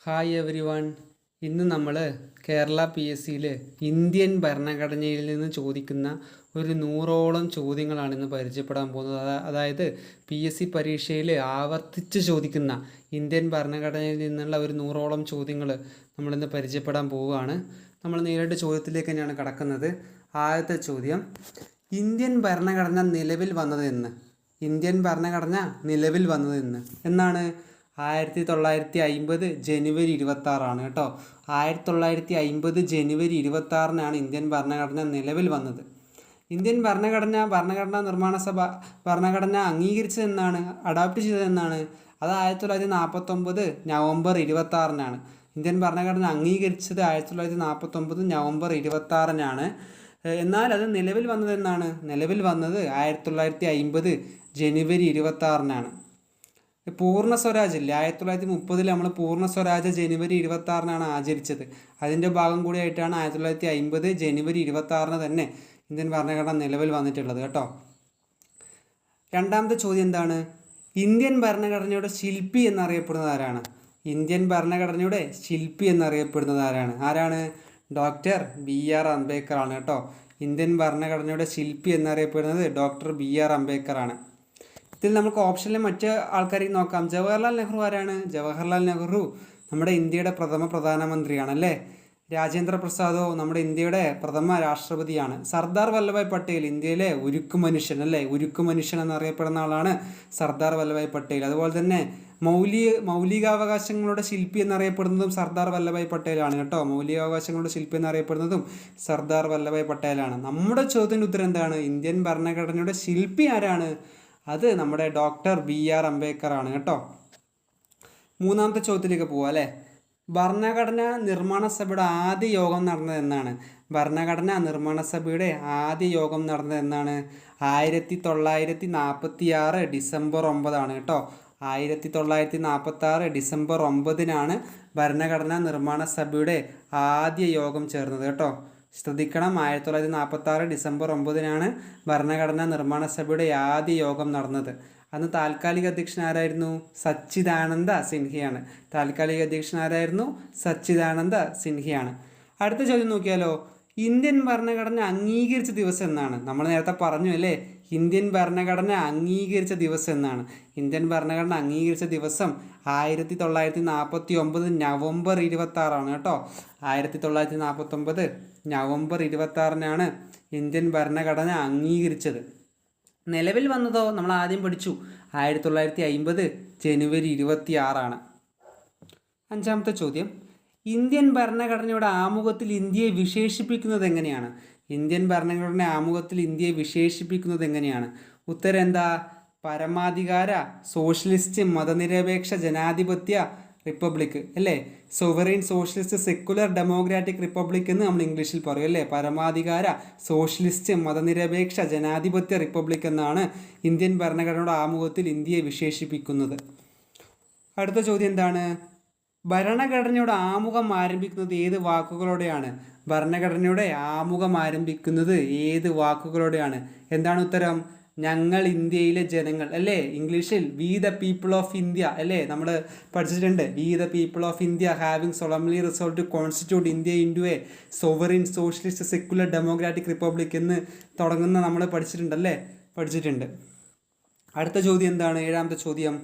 Hi every one. ഇന്ന് നമ്മൾ Kerala PSCയിൽ Indian ഭരണഘടനയിൽ നിന്ന് ചോദിക്കുന്ന ഒരു 100ഓളം ചോദ്യങ്ങളാണ് ഇന്ന് പരിചയപ്പെടാൻ പോകുന്നത്. അതായത് PSC പരീക്ഷയിൽ ആവർത്തിച്ച് ചോദിക്കുന്ന ഇന്ത്യൻ ഭരണഘടനയിൽ നിന്നുള്ള ഒരു 100ഓളം ചോദ്യങ്ങൾ നമ്മളിന്ന് പരിചയപ്പെടാൻ പോവുകയാണ്. നമ്മൾ നേരിട്ട് ചോദ്യത്തിലേക്ക് തന്നെയാണ് കടക്കുന്നത്. ആദ്യത്തെ ചോദ്യം, ഇന്ത്യൻ ഭരണഘടന നിലവിൽ വന്നതെന്ന്? ഇന്ത്യൻ ഭരണഘടന നിലവിൽ വന്നതെന്ന് എന്നാണ്? 1950 ജനുവരി 26 കേട്ടോ. 1950 ജനുവരി 26 ഇന്ത്യൻ ഭരണഘടന നിലവിൽ വന്നത്. ഇന്ത്യൻ ഭരണഘടനാ നിർമ്മാണ സഭ ഭരണഘടന അംഗീകരിച്ചതെന്നാണ്, അഡാപ്റ്റ് ചെയ്തതെന്നാണ്? അത് 1949 നവംബർ 26 ഇന്ത്യൻ ഭരണഘടന അംഗീകരിച്ചത് 1949 നവംബർ 26 എന്നാൽ അത് നിലവിൽ വന്നതെന്നാണ്? നിലവിൽ വന്നത് 1950 ജനുവരി 26 പൂർണ്ണ സ്വരാജ് ഇല്ലേ, 1930 നമ്മൾ പൂർണ്ണ സ്വരാജ് ജനുവരി 26 ആചരിച്ചത്. അതിൻ്റെ ഭാഗം കൂടിയായിട്ടാണ് 1950 ജനുവരി 26 തന്നെ ഇന്ത്യൻ ഭരണഘടന നിലവിൽ വന്നിട്ടുള്ളത് കേട്ടോ. രണ്ടാമത്തെ ചോദ്യം എന്താണ്? ഇന്ത്യൻ ഭരണഘടനയുടെ ശില്പി എന്നറിയപ്പെടുന്നത് ആരാണ്? ഇന്ത്യൻ ഭരണഘടനയുടെ ശില്പി എന്നറിയപ്പെടുന്നത് ആരാണ്? ഡോക്ടർ BR അംബേദ്കർ ആണ് കേട്ടോ. ഇന്ത്യൻ ഭരണഘടനയുടെ ശില്പി എന്നറിയപ്പെടുന്നത് ഡോക്ടർ BR അംബേദ്കർ ആണ്. ഇതിൽ നമുക്ക് ഓപ്ഷനിൽ മറ്റ് ആൾക്കാരെ നോക്കാം. ജവഹർലാൽ നെഹ്റു ആരാണ്? ജവഹർലാൽ നെഹ്റു നമ്മുടെ ഇന്ത്യയുടെ പ്രഥമ പ്രധാനമന്ത്രിയാണ് അല്ലേ. രാജേന്ദ്ര പ്രസാദോ നമ്മുടെ ഇന്ത്യയുടെ പ്രഥമ രാഷ്ട്രപതിയാണ്. സർദാർ വല്ലഭായ് പട്ടേൽ ഇന്ത്യയിലെ ഉരുക്കു മനുഷ്യൻ അല്ലേ, ഉരുക്കു മനുഷ്യൻ എന്നറിയപ്പെടുന്ന ആളാണ് സർദാർ വല്ലഭായ് പട്ടേൽ. അതുപോലെ തന്നെ മൗലികാവകാശങ്ങളുടെ ശില്പി എന്നറിയപ്പെടുന്നതും സർദാർ വല്ലഭായ് പട്ടേലാണ് കേട്ടോ. മൗലികാവകാശങ്ങളുടെ ശില്പി എന്നറിയപ്പെടുന്നതും സർദാർ വല്ലഭായ് പട്ടേലാണ്. നമ്മുടെ ചോദ്യത്തിൻ്റെ ഉത്തരം എന്താണ്? ഇന്ത്യൻ ഭരണഘടനയുടെ ശില്പി ആരാണ്? അത് നമ്മുടെ ഡോക്ടർ BR അംബേദ്കർ ആണ് കേട്ടോ. മൂന്നാമത്തെ ചോദ്യത്തിലേക്ക് പോവാം അല്ലേ. ഭരണഘടനാ നിർമ്മാണ സഭയുടെ ആദ്യ യോഗം നടന്നത് എന്നാണ്? ഭരണഘടനാ നിർമ്മാണ സഭയുടെ ആദ്യ യോഗം നടന്നത് എന്നാണ്? 1946 ഡിസംബർ 9 കേട്ടോ. 1946 ഡിസംബർ 9 ഭരണഘടനാ നിർമ്മാണ സഭയുടെ ആദ്യ യോഗം ചേർന്നത് കേട്ടോ. ശ്രദ്ധിക്കണം, 1946 ഡിസംബർ 9 ഭരണഘടനാ നിർമ്മാണ സഭയുടെ ആദ്യ യോഗം നടന്നത്. അന്ന് താൽക്കാലിക അധ്യക്ഷൻ ആരായിരുന്നു? സച്ചിദാനന്ദ സിൻഹയാണ്. താൽക്കാലിക അധ്യക്ഷൻ ആരായിരുന്നു? സച്ചിദാനന്ദ സിൻഹയാണ്. അടുത്ത ചോദ്യം നോക്കിയാലോ. ഇന്ത്യൻ ഭരണഘടന അംഗീകരിച്ച ദിവസം എന്നാണ്? നമ്മൾ നേരത്തെ പറഞ്ഞു അല്ലേ, ഇന്ത്യൻ ഭരണഘടന അംഗീകരിച്ച ദിവസം എന്നാണ്? ഇന്ത്യൻ ഭരണഘടന അംഗീകരിച്ച ദിവസം 1949 നവംബർ 26 കേട്ടോ. 1949 നവംബർ 26 ഇന്ത്യൻ ഭരണഘടന അംഗീകരിച്ചത്. നിലവിൽ വന്നതോ നമ്മൾ ആദ്യം പഠിച്ചു, 1950 ജനുവരി 26. അഞ്ചാമത്തെ ചോദ്യം, ഇന്ത്യൻ ഭരണഘടനയുടെ ആമുഖത്തിൽ ഇന്ത്യയെ വിശേഷിപ്പിക്കുന്നത് എങ്ങനെയാണ്? ഇന്ത്യൻ ഭരണഘടനയുടെ ആമുഖത്തിൽ ഇന്ത്യയെ വിശേഷിപ്പിക്കുന്നത് എങ്ങനെയാണ്? ഉത്തരം എന്താ? പരമാധികാര സോഷ്യലിസ്റ്റ് മതനിരപേക്ഷ ജനാധിപത്യ റിപ്പബ്ലിക് അല്ലേ. Sovereign socialist secular democratic republic എന്ന് നമ്മൾ ഇംഗ്ലീഷിൽ പറയും അല്ലേ. പരമാധികാര സോഷ്യലിസ്റ്റ് മതനിരപേക്ഷ ജനാധിപത്യ റിപ്പബ്ലിക് എന്നാണ് ഇന്ത്യൻ ഭരണഘടനയുടെ ആമുഖത്തിൽ ഇന്ത്യയെ വിശേഷിപ്പിക്കുന്നത്. അടുത്ത ചോദ്യം എന്താണ്? ഭരണഘടനയുടെ ആമുഖം ആരംഭിക്കുന്നത് ഏത് വാക്കുകളോടെയാണ്? ഭരണഘടനയുടെ ആമുഖം ആരംഭിക്കുന്നത് ഏത് വാക്കുകളോടെയാണ്? എന്താണ് ഉത്തരം? ഞങ്ങൾ ഇന്ത്യയിലെ ജനങ്ങൾ അല്ലേ. ഇംഗ്ലീഷിൽ we the people of India അല്ലേ, നമ്മൾ പഠിച്ചിട്ടുണ്ട്. We the people of India having solemnly resolve to constitute India into a sovereign socialist secular democratic republic എന്ന് തുടങ്ങുന്ന നമ്മൾ പഠിച്ചിട്ടുണ്ട്. അടുത്ത ചോദ്യം എന്താണ്? ഏഴാമത്തെ ചോദ്യം,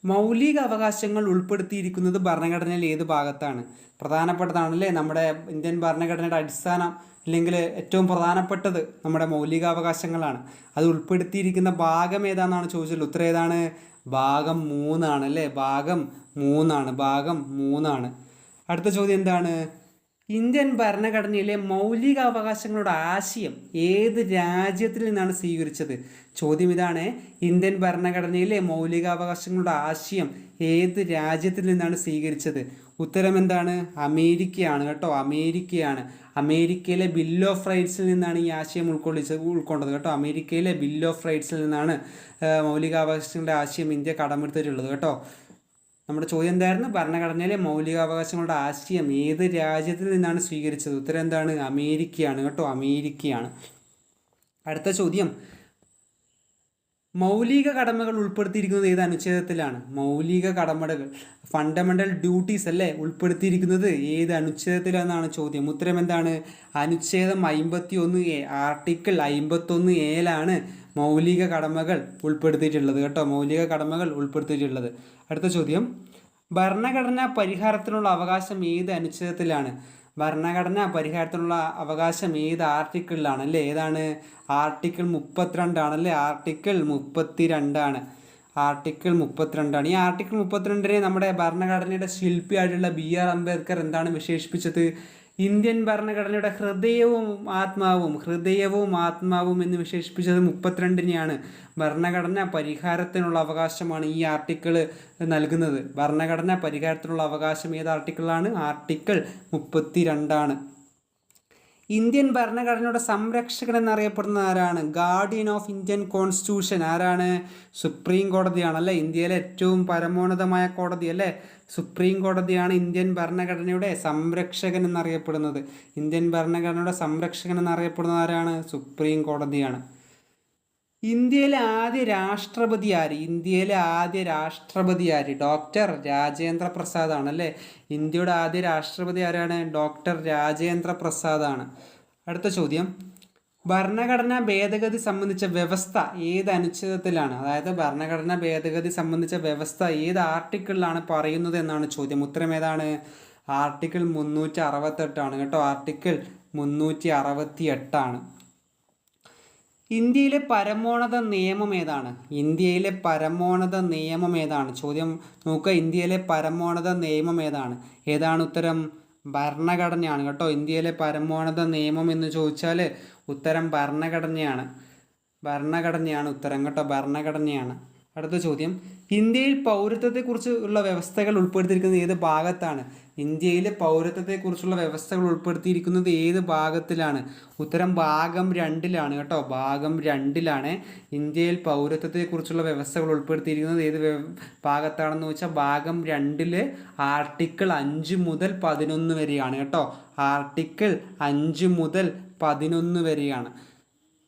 മൗലിക അവകാശങ്ങൾ ഉൾപ്പെടുത്തിയിരിക്കുന്നത് ഭരണഘടനയിൽ ഏത് ഭാഗത്താണ്? പ്രധാനപ്പെട്ടതാണല്ലേ. നമ്മുടെ ഇന്ത്യൻ ഭരണഘടനയുടെ അടിസ്ഥാനം അല്ലെങ്കിൽ ഏറ്റവും പ്രധാനപ്പെട്ടത് നമ്മുടെ മൗലികാവകാശങ്ങളാണ്. അത് ഉൾപ്പെടുത്തിയിരിക്കുന്ന ഭാഗം ഏതാണെന്നാണ് ചോദിച്ചത്. ഉത്തരം ഏതാണ്? ഭാഗം 3 അല്ലേ. ഭാഗം 3. അടുത്ത ചോദ്യം എന്താണ്? ഇന്ത്യൻ ഭരണഘടനയിലെ മൗലികാവകാശങ്ങളുടെ ആശയം ഏത് രാജ്യത്തിൽ നിന്നാണ് സ്വീകരിച്ചത്? ചോദ്യം ഇതാണ്, ഇന്ത്യൻ ഭരണഘടനയിലെ മൗലികാവകാശങ്ങളുടെ ആശയം ഏത് രാജ്യത്തിൽ നിന്നാണ് സ്വീകരിച്ചത്? ഉത്തരം എന്താണ്? അമേരിക്കയാണ് കേട്ടോ. അമേരിക്കയിലെ ബിൽ ഓഫ് റൈറ്റ്സിൽ നിന്നാണ് ഈ ആശയം ഉൾക്കൊണ്ടത് കേട്ടോ. അമേരിക്കയിലെ ബിൽ ഓഫ് റൈറ്റ്സിൽ നിന്നാണ് മൗലികാവകാശങ്ങളുടെ ആശയം ഇന്ത്യ കടമെടുത്തിട്ടുള്ളത് കേട്ടോ. നമ്മുടെ ചോദ്യം എന്തായിരുന്നു? ഭരണഘടനയിലെ മൗലികാവകാശങ്ങളുടെ ആശയം ഏത് രാജ്യത്തിൽ നിന്നാണ് സ്വീകരിച്ചത്? ഉത്തരം എന്താണ്? അമേരിക്കയാണ് കേട്ടോ. അമേരിക്കയാണ്. അടുത്ത ചോദ്യം, മൗലിക കടമകൾ ഉൾപ്പെടുത്തിയിരിക്കുന്നത് ഏത് അനുച്ഛേദത്തിലാണ്? മൗലിക കടമകൾ, ഫണ്ടമെൻ്റൽ ഡ്യൂട്ടീസ് അല്ലേ ഉൾപ്പെടുത്തിയിരിക്കുന്നത് ഏത് അനുച്ഛേദത്തിലെന്നാണ് ചോദ്യം. ഉത്തരം എന്താണ്? അനുച്ഛേദം 51A, ആർട്ടിക്കിൾ 51Aയിലാണ് മൗലിക കടമകൾ ഉൾപ്പെടുത്തിയിട്ടുള്ളത് കേട്ടോ. മൗലിക കടമകൾ ഉൾപ്പെടുത്തിയിട്ടുള്ളത്. അടുത്ത ചോദ്യം, ഭരണഘടനാ പരിഹാരത്തിനുള്ള അവകാശം ഏത് അനുച്ഛേദത്തിലാണ്? ഭരണഘടനാ പരിഹാരത്തിനുള്ള അവകാശം ഏത് ആർട്ടിക്കിളിലാണ് അല്ലേ? ഏതാണ്? ആർട്ടിക്കിൾ 32 ആണല്ലേ? Article 32 article 32. ഈ ആർട്ടിക്കിൾ 32 നമ്മുടെ ഭരണഘടനയുടെ ശില്പിയായിട്ടുള്ള BR അംബേദ്കർ എന്താണ് വിശേഷിപ്പിച്ചത്? ഇന്ത്യൻ ഭരണഘടനയുടെ ഹൃദയവും ആത്മാവും എന്ന് വിശേഷിപ്പിച്ചത് 32നെയാണ്. ഭരണഘടനാ പരിഹാരത്തിനുള്ള അവകാശമാണ് ഈ ആർട്ടിക്കിൾ നൽകുന്നത്. ഭരണഘടനാ പരിഹാരത്തിനുള്ള അവകാശം ഏത് ആർട്ടിക്കിളാണ്? ആർട്ടിക്കിൾ 32. ഇന്ത്യൻ ഭരണഘടനയുടെ സംരക്ഷകൻ എന്നറിയപ്പെടുന്നത് ആരാണ്? ഗാർഡിയൻ ഓഫ് ഇന്ത്യൻ കോൺസ്റ്റിറ്റ്യൂഷൻ ആരാണ്? സുപ്രീം കോടതിയാണല്ലേ. ഇന്ത്യയിലെ ഏറ്റവും പരമോന്നതമായ കോടതി അല്ലേ? സുപ്രീം കോടതിയാണ് ഇന്ത്യൻ ഭരണഘടനയുടെ സംരക്ഷകൻ എന്നറിയപ്പെടുന്നത്. ഇന്ത്യൻ ഭരണഘടനയുടെ സംരക്ഷകൻ എന്നറിയപ്പെടുന്നത് ആരാണ്? സുപ്രീം കോടതിയാണ്. ഇന്ത്യയിലെ ആദ്യ രാഷ്ട്രപതി ആര്? ഡോക്ടർ രാജേന്ദ്ര പ്രസാദ് ആണല്ലേ. ഇന്ത്യയുടെ ആദ്യ രാഷ്ട്രപതി ആരാണ്? ഡോക്ടർ രാജേന്ദ്ര പ്രസാദ് ആണ്. അടുത്ത ചോദ്യം, ഭരണഘടനാ ഭേദഗതി സംബന്ധിച്ച വ്യവസ്ഥ ഏത് അനുച്ഛേദത്തിലാണ്? അതായത് ഭരണഘടനാ ഭേദഗതി സംബന്ധിച്ച വ്യവസ്ഥ ഏത് ആർട്ടിക്കിളിലാണ് പറയുന്നത് എന്നാണ് ചോദ്യം. ഉത്തരം ഏതാണ്? ആർട്ടിക്കിൾ 368 ആണ് കേട്ടോ. ആർട്ടിക്കിൾ 368. ഇന്ത്യയിലെ പരമോന്നത നിയമം ഏതാണ്? ചോദ്യം നോക്കുക, ഇന്ത്യയിലെ പരമോന്നത നിയമം ഏതാണ് ഉത്തരം? ഭരണഘടനയാണ് കേട്ടോ. ഇന്ത്യയിലെ പരമോന്നത നിയമം എന്ന് ചോദിച്ചാൽ ഉത്തരം ഭരണഘടനയാണ് ഉത്തരം കേട്ടോ. ഭരണഘടനയാണ്. അടുത്ത ചോദ്യം, ഇന്ത്യയിൽ പൗരത്വത്തെക്കുറിച്ച് ഉള്ള വ്യവസ്ഥകൾ ഉൾപ്പെടുത്തിയിരിക്കുന്നത് ഏത് ഭാഗത്താണ്? ഇന്ത്യയിലെ പൗരത്വത്തെക്കുറിച്ചുള്ള വ്യവസ്ഥകൾ ഉൾപ്പെടുത്തിയിരിക്കുന്നത് ഏത് ഭാഗത്തിലാണ്? ഉത്തരം ഭാഗം 2 കേട്ടോ. ഭാഗം 2 ഇന്ത്യയിൽ പൗരത്വത്തെക്കുറിച്ചുള്ള വ്യവസ്ഥകൾ ഉൾപ്പെടുത്തിയിരിക്കുന്നത് ഏത് ഭാഗത്താണെന്ന് വെച്ചാൽ ഭാഗം 2 ആർട്ടിക്കിൾ 5 മുതൽ 11 വരെയാണ് കേട്ടോ. ആർട്ടിക്കിൾ 5 മുതൽ 11 വരെയാണ്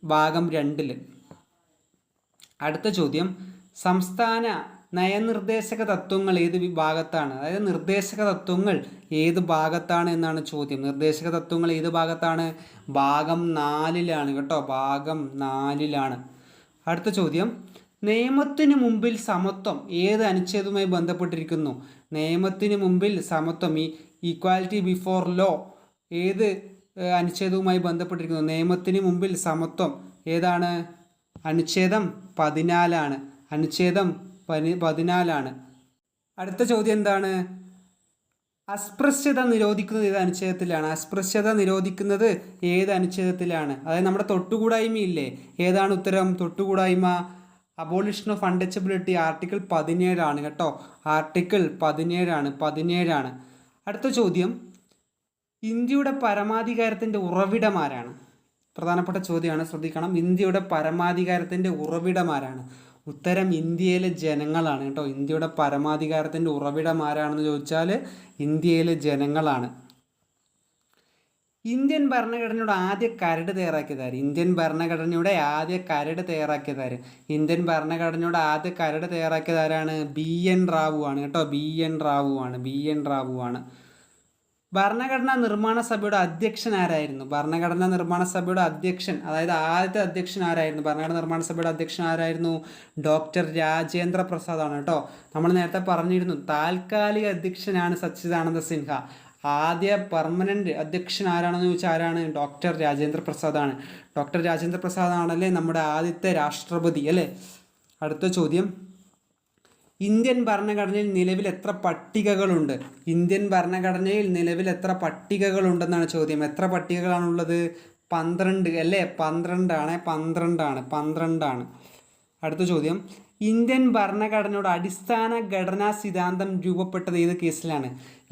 ഭാഗം 2. അടുത്ത ചോദ്യം, സംസ്ഥാന നയനിർദ്ദേശക തത്വങ്ങൾ ഏത് വിഭാഗത്താണ്? അതായത് നിർദ്ദേശക തത്വങ്ങൾ ഏത് ഭാഗത്താണ് എന്നാണ് ചോദ്യം. നിർദ്ദേശക തത്വങ്ങൾ ഏത് ഭാഗത്താണ്? ഭാഗം 4 കേട്ടോ. ഭാഗം 4. അടുത്ത ചോദ്യം, നിയമത്തിനു മുമ്പിൽ സമത്വം ഏത് അനുച്ഛേദവുമായി ബന്ധപ്പെട്ടിരിക്കുന്നു? നിയമത്തിനു മുമ്പിൽ സമത്വം, ഈക്വാലിറ്റി ബിഫോർ ലോ ഏത് അനുച്ഛേദവുമായി ബന്ധപ്പെട്ടിരിക്കുന്നു? നിയമത്തിന് മുമ്പിൽ സമത്വം ഏതാണ്? അനുച്ഛേദം 14. അനുച്ഛേദം 14. അടുത്ത ചോദ്യം എന്താണ്? അസ്പൃശ്യത നിരോധിക്കുന്നത് ഏത് അനുച്ഛേദത്തിലാണ്? അസ്പൃശ്യത നിരോധിക്കുന്നത് ഏത് അനുച്ഛേദത്തിലാണ്? അതായത് നമ്മുടെ തൊട്ടുകൂടായ്മയില്ലേ, ഏതാണ് ഉത്തരം? തൊട്ടുകൂടായ്മ, അബോളിഷൻ ഓഫ് അൺടച്ചബിലിറ്റി ആർട്ടിക്കിൾ 17 കേട്ടോ. ആർട്ടിക്കിൾ 17. അടുത്ത ചോദ്യം, ഇന്ത്യയുടെ പരമാധികാരത്തിൻ്റെ ഉറവിടം ആരാണ്? പ്രധാനപ്പെട്ട ചോദ്യമാണ്, ശ്രദ്ധിക്കണം. ഇന്ത്യയുടെ പരമാധികാരത്തിൻ്റെ ഉറവിടം ആരാണ്? ഉത്തരം ഇന്ത്യയിലെ ജനങ്ങളാണ് കേട്ടോ. ഇന്ത്യയുടെ പരമാധികാരത്തിൻ്റെ ഉറവിടം ആരാണെന്ന് ചോദിച്ചാൽ ഇന്ത്യയിലെ ജനങ്ങളാണ്. ഇന്ത്യൻ ഭരണഘടനയുടെ ആദ്യ കരട് തയ്യാറാക്കിയതാര്? ഇന്ത്യൻ ഭരണഘടനയുടെ ആദ്യ കരട് തയ്യാറാക്കിയതാരാണ്? BN റാവു ആണ് കേട്ടോ. BN റാവു ആണ്. ഭരണഘടനാ നിർമ്മാണ സഭയുടെ അധ്യക്ഷൻ ആരായിരുന്നു? ഭരണഘടനാ നിർമ്മാണ സഭയുടെ അധ്യക്ഷൻ, അതായത് ആദ്യത്തെ അധ്യക്ഷൻ ആരായിരുന്നു? ഭരണഘടനാ നിർമ്മാണ സഭയുടെ അധ്യക്ഷൻ ആരായിരുന്നു? ഡോക്ടർ രാജേന്ദ്ര പ്രസാദ് ആണ് കേട്ടോ. നമ്മൾ നേരത്തെ പറഞ്ഞിരുന്നു താൽക്കാലിക അധ്യക്ഷനാണ് സച്ചിദാനന്ദ സിൻഹ. ആദ്യ പെർമനന്റ് അധ്യക്ഷൻ ആരാണെന്ന് ചോദിച്ചാൽ ആരാണ്? ഡോക്ടർ രാജേന്ദ്ര പ്രസാദ് ആണ്. ഡോക്ടർ രാജേന്ദ്ര പ്രസാദ് ആണല്ലേ നമ്മുടെ ആദ്യത്തെ രാഷ്ട്രപതി അല്ലേ. അടുത്ത ചോദ്യം, ഇന്ത്യൻ ഭരണഘടനയിൽ നിലവിൽ എത്ര പട്ടികകളുണ്ട്? ഇന്ത്യൻ ഭരണഘടനയിൽ നിലവിൽ എത്ര പട്ടികകളുണ്ടെന്നാണ് ചോദ്യം. എത്ര പട്ടികകളാണുള്ളത്? 12 അല്ലേ. 12 ആണ്. അടുത്ത ചോദ്യം, ഇന്ത്യൻ ഭരണഘടനയുടെ അടിസ്ഥാന ഘടനാ സിദ്ധാന്തം രൂപപ്പെട്ടത് ഏത് കേസിലാണ്?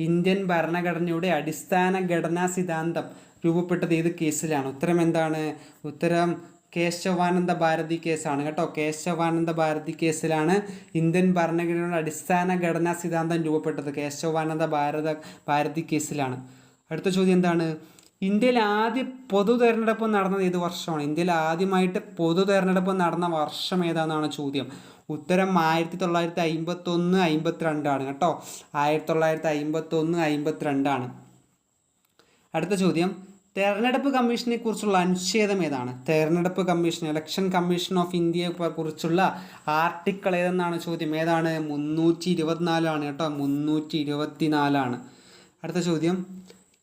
ഇന്ത്യൻ ഭരണഘടനയുടെ അടിസ്ഥാന ഘടനാ സിദ്ധാന്തം രൂപപ്പെട്ടത് ഏത് കേസിലാണ്? ഉത്തരം എന്താണ്? ഉത്തരം കേശവാനന്ദ ഭാരതി കേസാണ് കേട്ടോ. കേശവാനന്ദ ഭാരതി കേസിലാണ് ഇന്ത്യൻ ഭരണഘടനയുടെ അടിസ്ഥാന ഘടനാ സിദ്ധാന്തം രൂപപ്പെട്ടത്. കേശവാനന്ദ ഭാരതി കേസിലാണ്. അടുത്ത ചോദ്യം എന്താണ്? ഇന്ത്യയിൽ ആദ്യ പൊതു തെരഞ്ഞെടുപ്പ് നടന്നത് ഏത് വർഷമാണ്? ഇന്ത്യയിൽ ആദ്യമായിട്ട് പൊതു തെരഞ്ഞെടുപ്പ് നടന്ന വർഷം ഏതാണെന്നാണ് ചോദ്യം. ഉത്തരം 1951 52 കേട്ടോ. 1951 52. അടുത്ത ചോദ്യം, തെരഞ്ഞെടുപ്പ് കമ്മീഷനെ കുറിച്ചുള്ള അനുച്ഛേദം ഏതാണ്? തെരഞ്ഞെടുപ്പ് കമ്മീഷൻ, ഇലക്ഷൻ കമ്മീഷൻ ഓഫ് ഇന്ത്യയെ കുറിച്ചുള്ള ആർട്ടിക്കിൾ ഏതെന്നാണ് ചോദ്യം. ഏതാണ്? 324 കേട്ടോ. 324. അടുത്ത ചോദ്യം,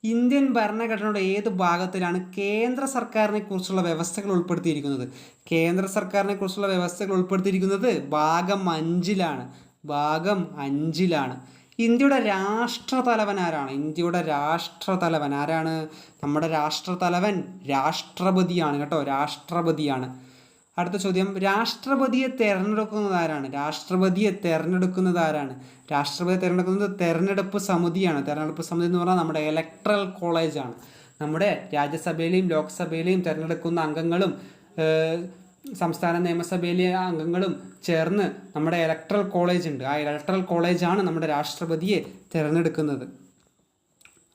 ഇന്ത്യൻ ഭരണഘടനയുടെ ഏത് ഭാഗത്തിലാണ് കേന്ദ്ര സർക്കാരിനെ കുറിച്ചുള്ള വ്യവസ്ഥകൾ ഉൾപ്പെടുത്തിയിരിക്കുന്നത്? കേന്ദ്ര സർക്കാരിനെ കുറിച്ചുള്ള വ്യവസ്ഥകൾ ഉൾപ്പെടുത്തിയിരിക്കുന്നത് ഭാഗം 5-ലാണ്. ഭാഗം 5-ലാണ്. ഇന്ത്യയുടെ രാഷ്ട്രതലവൻ ആരാണ്? ഇന്ത്യയുടെ രാഷ്ട്രതലവൻ ആരാണ്? നമ്മുടെ രാഷ്ട്രതലവൻ രാഷ്ട്രപതിയാണ് കേട്ടോ. രാഷ്ട്രപതിയാണ്. അടുത്ത ചോദ്യം, രാഷ്ട്രപതിയെ തിരഞ്ഞെടുക്കുന്നത് ആരാണ്? രാഷ്ട്രപതിയെ തിരഞ്ഞെടുക്കുന്നത് ആരാണ്? രാഷ്ട്രപതിയെ തിരഞ്ഞെടുക്കുന്നത് തെരഞ്ഞെടുപ്പ് സമിതിയാണ്. തെരഞ്ഞെടുപ്പ് സമിതി എന്ന് പറഞ്ഞാൽ നമ്മുടെ ഇലക്ട്രൽ കോളേജാണ്. നമ്മുടെ രാജ്യസഭയിലെയും ലോക്സഭയിലെയും തിരഞ്ഞെടുക്കുന്ന അംഗങ്ങളും സംസ്ഥാന നിയമസഭയിലെ അംഗങ്ങളും ചേർന്ന് നമ്മുടെ ഇലക്ട്രൽ കോളേജ് ഉണ്ട്. ആ ഇലക്ട്രൽ കോളേജാണ് നമ്മുടെ രാഷ്ട്രപതിയെ തിരഞ്ഞെടുക്കുന്നത്.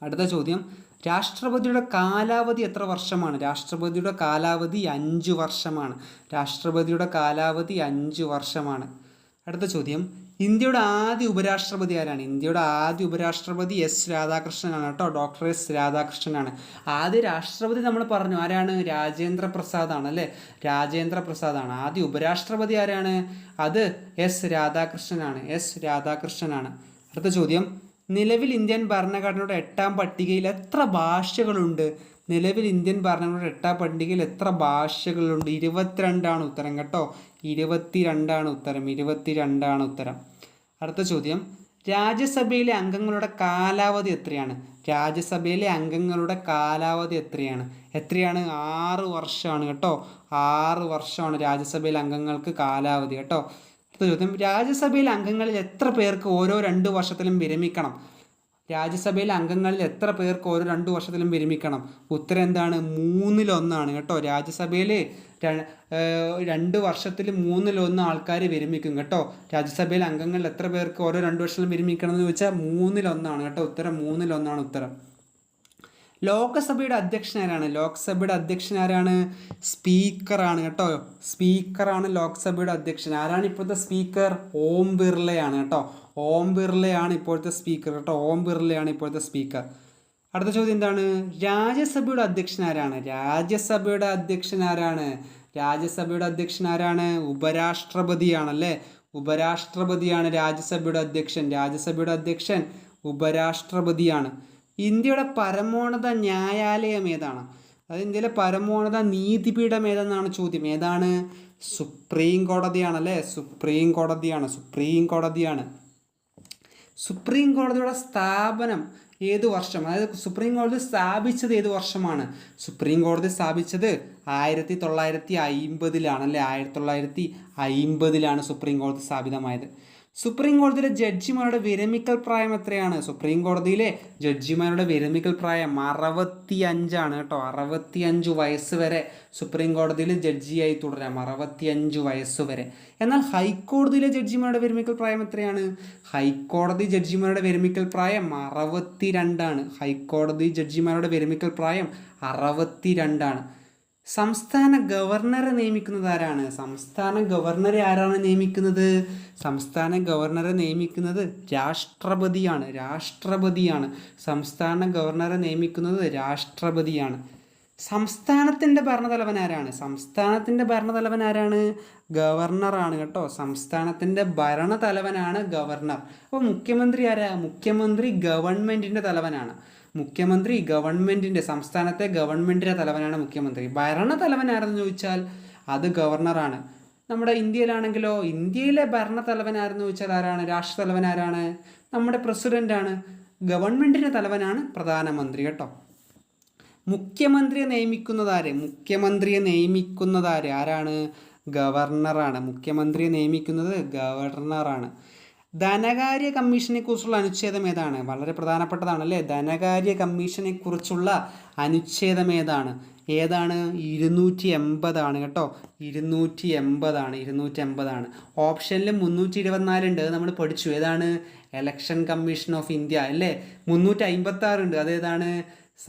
അടുത്ത ചോദ്യം, രാഷ്ട്രപതിയുടെ കാലാവധി എത്ര വർഷമാണ്? രാഷ്ട്രപതിയുടെ കാലാവധി 5 വർഷമാണ്. രാഷ്ട്രപതിയുടെ കാലാവധി 5 വർഷമാണ്. അടുത്ത ചോദ്യം, ഇന്ത്യയുടെ ആദ്യ ഉപരാഷ്ട്രപതി ആരാണ്? ഇന്ത്യയുടെ ആദ്യ ഉപരാഷ്ട്രപതി എസ് രാധാകൃഷ്ണനാണ് കേട്ടോ. ഡോക്ടർ എസ് രാധാകൃഷ്ണനാണ്. ആദ്യ രാഷ്ട്രപതി നമ്മൾ പറഞ്ഞു ആരാണ്? രാജേന്ദ്ര പ്രസാദ് ആണ് അല്ലേ. രാജേന്ദ്ര പ്രസാദാണ്. ആദ്യ ഉപരാഷ്ട്രപതി ആരാണ്? അത് എസ് രാധാകൃഷ്ണനാണ്. എസ് രാധാകൃഷ്ണനാണ്. അടുത്ത ചോദ്യം, നിലവിൽ ഇന്ത്യൻ ഭരണഘടനയുടെ 8-ാം പട്ടികയിൽ എത്ര ഭാഷകളുണ്ട്? നിലവിൽ ഇന്ത്യൻ ഭരണഘടനയുടെ 8-ാം പട്ടികയിൽ എത്ര ഭാഷകളുണ്ട്? 22 ഉത്തരം കേട്ടോ. 22 ഉത്തരം. 22 ഉത്തരം. അടുത്ത ചോദ്യം, രാജ്യസഭയിലെ അംഗങ്ങളുടെ കാലാവധി എത്രയാണ്? രാജ്യസഭയിലെ അംഗങ്ങളുടെ കാലാവധി എത്രയാണ്? 6 വർഷമാണ് കേട്ടോ. 6 വർഷമാണ് രാജ്യസഭയിലെ അംഗങ്ങൾക്ക് കാലാവധി കേട്ടോ. അടുത്ത ചോദ്യം, രാജ്യസഭയിലെ അംഗങ്ങളിൽ എത്ര പേർക്ക് ഓരോ 2 വർഷത്തിലും വിരമിക്കണം? രാജ്യസഭയിലെ അംഗങ്ങളിൽ എത്ര പേർക്ക് ഓരോ 2 വർഷത്തിലും വിരമിക്കണം? ഉത്തരം എന്താണ്? 3/1 കേട്ടോ. രാജ്യസഭയിൽ 2 വർഷത്തിൽ 3/1 ആൾക്കാർ വിരമിക്കും കേട്ടോ. രാജ്യസഭയിലെ അംഗങ്ങളിൽ എത്ര പേർക്ക് ഓരോ 2 വർഷത്തിലും വിരമിക്കണം എന്ന് ചോദിച്ചാൽ 3/1 കേട്ടോ. ഉത്തരം 3/1 ഉത്തരം. ലോകസഭയുടെ അധ്യക്ഷൻ ആരാണ്? ലോക്സഭയുടെ അധ്യക്ഷൻ ആരാണ്? സ്പീക്കറാണ് കേട്ടോ. സ്പീക്കറാണ് ലോക്സഭയുടെ അധ്യക്ഷൻ. ആരാണ് ഇപ്പോഴത്തെ സ്പീക്കർ? ഓം ബിർളയാണ് കേട്ടോ. ഓം ബിർളയാണ് ഇപ്പോഴത്തെ സ്പീക്കർ കേട്ടോ. ഓം ബിർളയാണ് ഇപ്പോഴത്തെ സ്പീക്കർ. അടുത്ത ചോദ്യം എന്താണ്? രാജ്യസഭയുടെ അധ്യക്ഷൻ ആരാണ്? രാജ്യസഭയുടെ അധ്യക്ഷൻ ആരാണ്? രാജ്യസഭയുടെ അധ്യക്ഷൻ ആരാണ്? ഉപരാഷ്ട്രപതിയാണല്ലേ. ഉപരാഷ്ട്രപതിയാണ് രാജ്യസഭയുടെ അധ്യക്ഷൻ. രാജ്യസഭയുടെ അധ്യക്ഷൻ ഉപരാഷ്ട്രപതിയാണ്. ഇന്ത്യയുടെ പരമോന്നത ന്യായാലയം ഏതാണ്? അതായത് ഇന്ത്യയിലെ പരമോന്നത നീതിപീഠം ഏതെന്നാണ് ചോദ്യം. ഏതാണ്? സുപ്രീം കോടതിയാണല്ലേ. സുപ്രീം കോടതിയാണ്. സുപ്രീം കോടതിയാണ്. സുപ്രീം കോടതിയുടെ സ്ഥാപനം ഏത് വർഷം? അതായത് സുപ്രീം കോടതി സ്ഥാപിച്ചത് ഏത് വർഷമാണ്? സുപ്രീം കോടതി സ്ഥാപിച്ചത് 1950-ലാണല്ലേ. 1950-ലാണ് സുപ്രീം കോടതി സ്ഥാപിതമായത്. സുപ്രീം കോടതിയിലെ ജഡ്ജിമാരുടെ വിരമിക്കൽ പ്രായം എത്രയാണ്? സുപ്രീം കോടതിയിലെ ജഡ്ജിമാരുടെ വിരമിക്കൽ പ്രായം 65 കേട്ടോ. 65 വയസ്സ് വരെ സുപ്രീം കോടതിയിൽ ജഡ്ജിയായി തുടരാം. 65 വയസ്സ് വരെ. എന്നാൽ ഹൈക്കോടതിയിലെ ജഡ്ജിമാരുടെ വിരമിക്കൽ പ്രായം എത്രയാണ്? ഹൈക്കോടതി ജഡ്ജിമാരുടെ വിരമിക്കൽ പ്രായം 62. ഹൈക്കോടതി ജഡ്ജിമാരുടെ വിരമിക്കൽ പ്രായം 62. സംസ്ഥാന ഗവർണറെ നിയമിക്കുന്നത് ആരാണ്? സംസ്ഥാന ഗവർണറെ ആരാണ് നിയമിക്കുന്നത്? സംസ്ഥാന ഗവർണറെ നിയമിക്കുന്നത് രാഷ്ട്രപതിയാണ്. രാഷ്ട്രപതിയാണ്. സംസ്ഥാന ഗവർണറെ നിയമിക്കുന്നത് രാഷ്ട്രപതിയാണ്. സംസ്ഥാനത്തിൻ്റെ ഭരണതലവൻ ആരാണ്? സംസ്ഥാനത്തിൻ്റെ ഭരണതലവൻ ആരാണ്? ഗവർണറാണ് കേട്ടോ. സംസ്ഥാനത്തിൻ്റെ ഭരണതലവനാണ് ഗവർണർ. അപ്പോൾ മുഖ്യമന്ത്രി ആരാ? മുഖ്യമന്ത്രി ഗവൺമെൻറ്റിൻ്റെ തലവനാണ്. മുഖ്യമന്ത്രി ഗവൺമെൻറ്റിൻ്റെ, സംസ്ഥാനത്തെ ഗവൺമെൻറ്റിൻ്റെ തലവനാണ് മുഖ്യമന്ത്രി. ഭരണതലവൻ ആരെന്ന് ചോദിച്ചാൽ അത് ഗവർണറാണ്. നമ്മുടെ ഇന്ത്യയിലാണെങ്കിലോ ഇന്ത്യയിലെ ഭരണതലവൻ ആരെന്ന് ചോദിച്ചാൽ ആരാണ്? രാഷ്ട്രതലവൻ ആരാണ്? നമ്മുടെ പ്രസിഡൻ്റാണ്. ഗവൺമെൻറ്റിൻ്റെ തലവനാണ് പ്രധാനമന്ത്രി കേട്ടോ. മുഖ്യമന്ത്രിയെ നിയമിക്കുന്നത് ആര്? മുഖ്യമന്ത്രിയെ നിയമിക്കുന്നത് ആര്? ആരാണ്? ഗവർണറാണ്. മുഖ്യമന്ത്രിയെ നിയമിക്കുന്നത് ഗവർണറാണ്. ധനകാര്യ കമ്മീഷനെ കുറിച്ചുള്ള അനുച്ഛേദം ഏതാണ്? വളരെ പ്രധാനപ്പെട്ടതാണ് അല്ലേ. ധനകാര്യ കമ്മീഷനെ കുറിച്ചുള്ള അനുച്ഛേദം ഏതാണ്? 280 കേട്ടോ. 280. ഓപ്ഷനിൽ 324 ഉണ്ട്. അത് നമ്മൾ പഠിച്ചു. ഏതാണ്? ഇലക്ഷൻ കമ്മീഷൻ ഓഫ് ഇന്ത്യ അല്ലേ. 356 ഉണ്ട്. അതേതാണ്?